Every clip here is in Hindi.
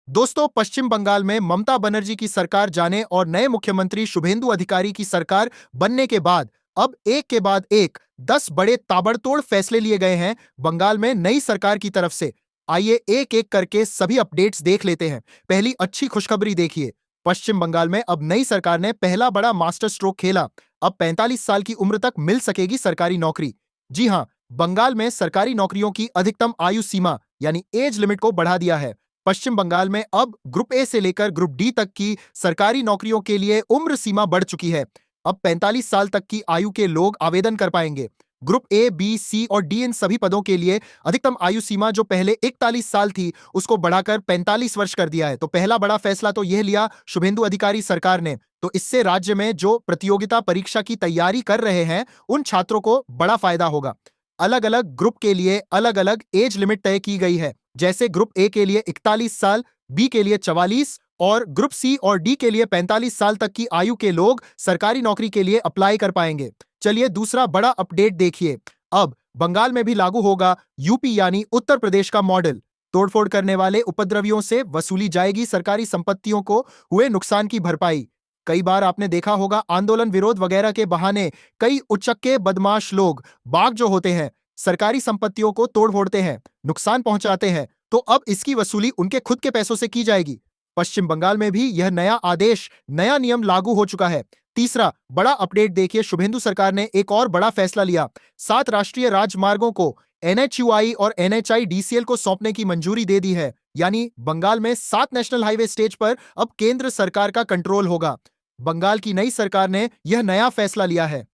दोस्तों, पश्चिम बंगाल में ममता बनर्जी की सरकार जाने और नए मुख्यमंत्री शुभेंदु अधिकारी की सरकार बनने के बाद अब एक के बाद एक 10 बड़े ताबड़तोड़ फैसले लिए गए हैं बंगाल में नई सरकार की तरफ से। आइए एक एक करके सभी अपडेट्स देख लेते हैं। पहली अच्छी खुशखबरी देखिए। पश्चिम बंगाल में अब नई सरकार ने पहला बड़ा मास्टर स्ट्रोक खेला। अब 45 साल की उम्र तक मिल सकेगी सरकारी नौकरी। जी हां, बंगाल में सरकारी नौकरियों की अधिकतम आयु सीमा यानी एज लिमिट को बढ़ा दिया है। पश्चिम बंगाल में अब ग्रुप ए से लेकर ग्रुप डी तक की सरकारी नौकरियों के लिए उम्र सीमा बढ़ चुकी है। अब 45 साल तक की आयु के लोग आवेदन कर पाएंगे। ग्रुप ए, बी, सी और डी इन सभी पदों के लिए अधिकतम आयु सीमा जो पहले 41 साल थी उसको बढ़ाकर 45 वर्ष कर दिया है। तो पहला बड़ा फैसला तो यह लिया शुभेंदु अधिकारी सरकार ने। तो इससे राज्य में जो प्रतियोगिता परीक्षा की तैयारी कर रहे हैं उन छात्रों को बड़ा फायदा होगा। अलग अलग ग्रुप के लिए अलग अलग एज लिमिट तय की गई है। जैसे ग्रुप ए के लिए 41 साल, बी के लिए 44 और ग्रुप सी और डी के लिए 45 साल तक की आयु के लोग सरकारी नौकरी के लिए अप्लाई कर पाएंगे। चलिए दूसरा बड़ा अपडेट देखिए। अब बंगाल में भी लागू होगा यूपी यानी उत्तर प्रदेश का मॉडल। तोड़फोड़ करने वाले उपद्रवियों से वसूली जाएगी सरकारी संपत्तियों को हुए नुकसान की भरपाई। कई बार आपने देखा होगा आंदोलन, विरोध वगैरह के बहाने कई उच्चक्के बदमाश लोग, बाघ जो होते हैं, सरकारी संपत्तियों को तोड़ फोड़ते हैं, नुकसान पहुंचाते हैं। तो अब इसकी वसूली उनके खुद के पैसों से की जाएगी। पश्चिम बंगाल में भी यह नया आदेश, नया नियम लागू हो चुका है। तीसरा बड़ा अपडेट देखिए। शुभेंदु सरकार ने एक और बड़ा फैसला लिया। 7 राष्ट्रीय राजमार्गों को एनएचयूआई और एनएचआईडीसीएल को सौंपने की मंजूरी दे दी है। यानी बंगाल में 7 नेशनल हाईवे स्टेज पर अब केंद्र सरकार का कंट्रोल होगा। बंगाल की नई सरकार ने यह नया फैसला लिया है।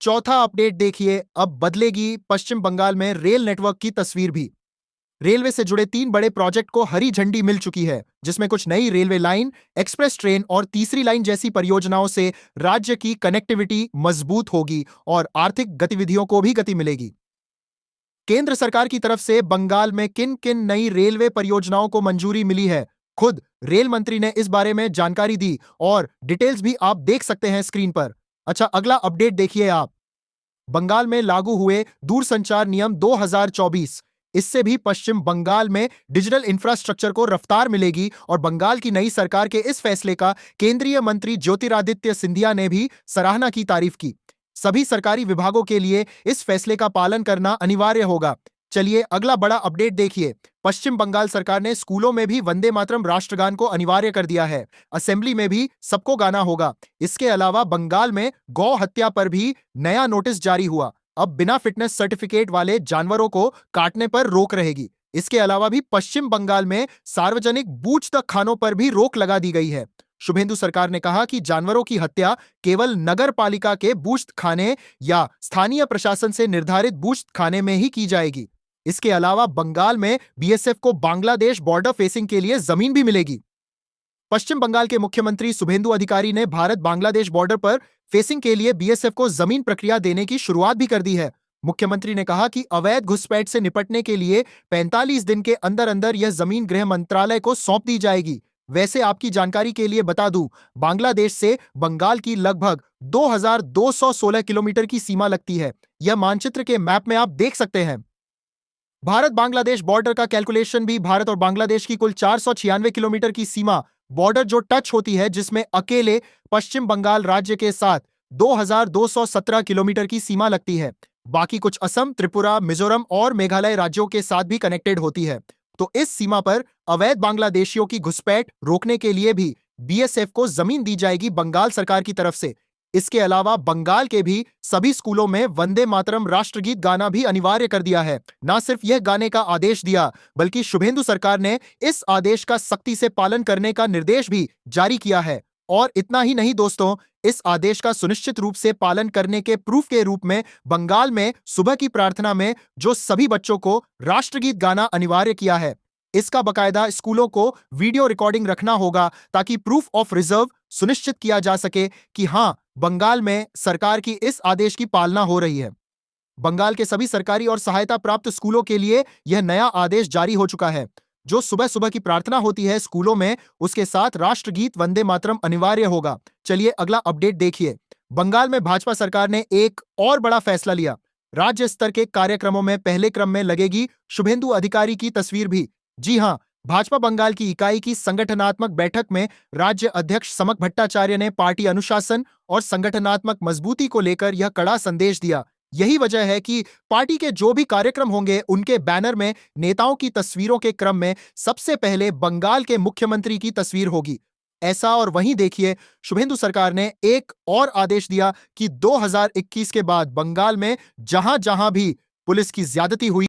चौथा अपडेट देखिए। अब बदलेगी पश्चिम बंगाल में रेल नेटवर्क की तस्वीर भी। रेलवे से जुड़े 3 बड़े प्रोजेक्ट को हरी झंडी मिल चुकी है, जिसमें कुछ नई रेलवे लाइन, एक्सप्रेस ट्रेन और तीसरी लाइन जैसी परियोजनाओं से राज्य की कनेक्टिविटी मजबूत होगी और आर्थिक गतिविधियों को भी गति मिलेगी। केंद्र सरकार की तरफ से बंगाल में किन किन नई रेलवे परियोजनाओं को मंजूरी मिली है, खुद रेल मंत्री ने इस बारे में जानकारी दी और डिटेल्स भी आप देख सकते हैं स्क्रीन पर। अच्छा, अगला अपडेट देखिए आप। बंगाल में लागू हुए दूरसंचार नियम 2024। इससे भी पश्चिम बंगाल में डिजिटल इंफ्रास्ट्रक्चर को रफ्तार मिलेगी और बंगाल की नई सरकार के इस फैसले का केंद्रीय मंत्री ज्योतिरादित्य सिंधिया ने भी सराहना की, तारीफ की। सभी सरकारी विभागों के लिए इस फैसले का पालन करना अनिवार्य होगा। चलिए अगला बड़ा अपडेट देखिए। पश्चिम बंगाल सरकार ने स्कूलों में भी वंदे मातरम राष्ट्रगान को अनिवार्य कर दिया है। असेंबली में भी सबको गाना होगा। इसके अलावा बंगाल में गौ हत्या पर भी नया नोटिस जारी हुआ। अब बिना फिटनेस सर्टिफिकेट वाले जानवरों को काटने पर रोक रहेगी। इसके अलावा भी पश्चिम बंगाल में सार्वजनिक बूच तक खानों पर भी रोक लगा दी गई है। शुभेंदु सरकार ने कहा कि जानवरों की हत्या केवल नगर पालिका के बूश्त खाने या स्थानीय प्रशासन से निर्धारित बूश्त खाने में ही की जाएगी। इसके अलावा बंगाल में बीएसएफ को बांग्लादेश बॉर्डर फेसिंग के लिए जमीन भी मिलेगी। पश्चिम बंगाल के मुख्यमंत्री शुभेंदु अधिकारी ने भारत बांग्लादेश बॉर्डर पर फेसिंग के लिए बीएसएफ को जमीन प्रक्रिया देने की शुरुआत भी कर दी है। मुख्यमंत्री ने कहा कि अवैध घुसपैठ से निपटने के लिए 45 दिन के अंदर अंदर यह जमीन गृह मंत्रालय को सौंप दी जाएगी। वैसे आपकी जानकारी के लिए बता दूं, बांग्लादेश से बंगाल की लगभग 2216 किलोमीटर की सीमा लगती है। यह मानचित्र के मैप में आप देख सकते हैं। भारत बांग्लादेश बॉर्डर का कैलकुलेशन भी भारत और बांग्लादेश की कुल 496 किलोमीटर की सीमा बॉर्डर जो टच होती है, जिसमें अकेले पश्चिम बंगाल राज्य के साथ 2217 किलोमीटर की सीमा लगती है। बाकी कुछ असम, त्रिपुरा, मिजोरम और मेघालय राज्यों के साथ भी कनेक्टेड होती है। तो इस सीमा पर अवैध बांग्लादेशियों की घुसपैठ रोकने के लिए भी बीएसएफ को जमीन दी जाएगी बंगाल सरकार की तरफ से। इसके अलावा बंगाल के भी सभी स्कूलों में वंदे मातरम राष्ट्रगीत गाना भी अनिवार्य कर दिया है। न सिर्फ यह गाने का आदेश दिया, बल्कि शुभेंदु सरकार ने इस आदेश का सख्ती से पालन करने का निर्देश भी जारी किया है। और इतना ही नहीं दोस्तों, इस आदेश का सुनिश्चित रूप से पालन करने के प्रूफ के रूप में बंगाल में सुबह की प्रार्थना में जो सभी बच्चों को राष्ट्रगीत गाना अनिवार्य किया है, इसका बकायदा स्कूलों को वीडियो रिकॉर्डिंग रखना होगा ताकि प्रूफ ऑफ रिजर्व सुनिश्चित किया जा सके कि हां, बंगाल में सरकार की इस आदेश की पालना हो रही है। बंगाल के सभी सरकारी और सहायता प्राप्त स्कूलों के लिए यह नया आदेश जारी हो चुका है। जो सुबह सुबह की प्रार्थना होती है स्कूलों में, उसके साथ राष्ट्रगीत वंदे मातरम अनिवार्य होगा। चलिए अगला अपडेट देखिए। बंगाल में भाजपा सरकार ने एक और बड़ा फैसला लिया। राज्य स्तर के कार्यक्रमों में पहले क्रम में लगेगी शुभेंदु अधिकारी की तस्वीर भी। जी हां, भाजपा बंगाल की इकाई की संगठनात्मक बैठक में राज्य अध्यक्ष समक भट्टाचार्य ने पार्टी अनुशासन और संगठनात्मक मजबूती को लेकर यह कड़ा संदेश दिया। यही वजह है कि पार्टी के जो भी कार्यक्रम होंगे उनके बैनर में नेताओं की तस्वीरों के क्रम में सबसे पहले बंगाल के मुख्यमंत्री की तस्वीर होगी। ऐसा और वहीं देखिए, शुभेंदु सरकार ने एक और आदेश दिया कि 2021 के बाद बंगाल में जहां जहां भी पुलिस की ज्यादती हुई